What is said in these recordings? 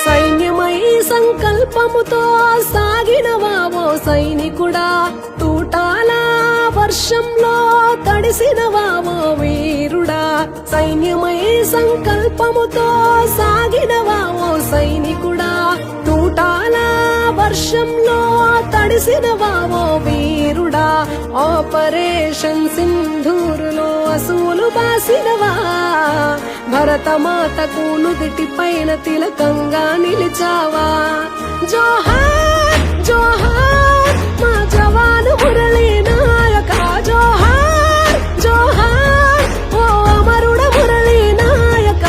సైన్యమై సంకల్పముతో సాగినవా ఓ సైనికుడా, తూటాల వర్షంలో తడిసినవా ఓ వీరుడా. సైన్యమై సంకల్పముతో సాగినవా ఓ సైనికుడా, తూటాల వర్షంలో తడిసినవా ఓ వీరుడా. ఆపరేషన్ సింధూరులో అసూలు బాసినవా, భరతమాతకు నుదిటి పైన తిలకంగా నిలిచావా. జోహార్ జోహార్ మా జవాను మురళీ నాయక, జోహార్ జోహార్ ఓ అమరుడ మురళీ నాయక.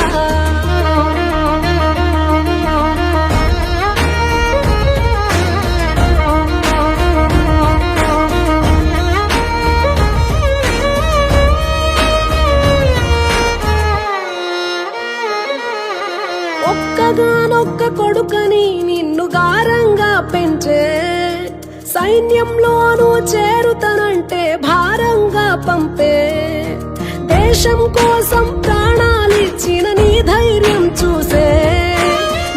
ఒక్కగానొక్క కొడుకని నిన్ను గారంగా పెంచే, సైన్యంలోనూ చేరుతనంటే భారంగా పంపే. దేశం కోసం ప్రాణాలిచ్చిన నీ ధైర్యం చూసే,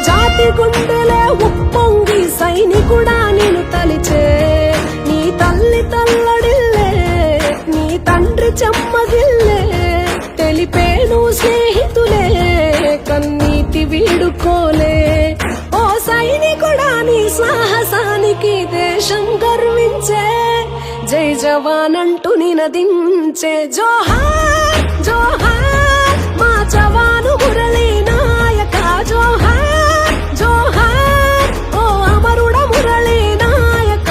జాతి గుండెలే ఉప్పొంగి సైనికుడా నిన్ను తలిచే. నీ తల్లి తల్లడిల్లే, నీ తండ్రి చెమ్మగిల్లే, తెలిపేను స్నేహితులే కన్నీటి వీడుకోలే. ఓ సైనికుడా నీ సాహసానికి దేశం గర్వించే, జై జవాన్ అంటూ నినదించే. జోహార్ జోహార్ మా జవాను మురళీ నాయక, జోహార్ జోహార్ ఓ అమరుడ మురళీ నాయక.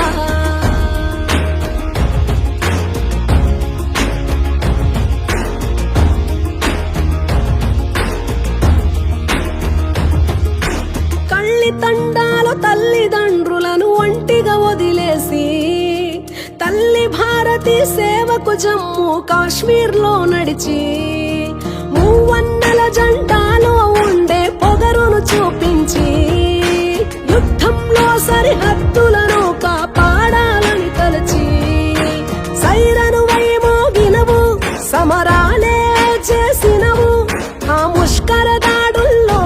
కళ్ళి తండాలు తల్లిదండ్రులను ఒంటిగా వదిలేసి, తల్లి భారతి సేవకు జమ్మూ కాశ్మీర్ లో నడిచి, మూవన్నెల జెండాలో ఉండే పొగరును చూపించి, యుద్ధంలో సరిహద్దులను కాపాడాలని తలచి, సైరను వై మోగినవు, సమరాలే చేసినవు, ఆ ముష్కర దాడుల్లో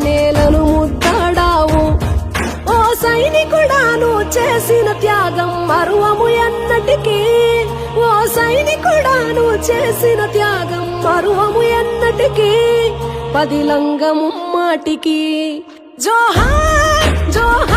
నేలను ముద్దాడావు. ఓ సైనికుడాను చేసిన త్యాగం మరువము ఎన్నటికీ, ఓ సైనికుడాను చేసిన త్యాగం మరువము ఎన్నటికీ, పదిలంగము మాటికి. జోహార్ జోహార్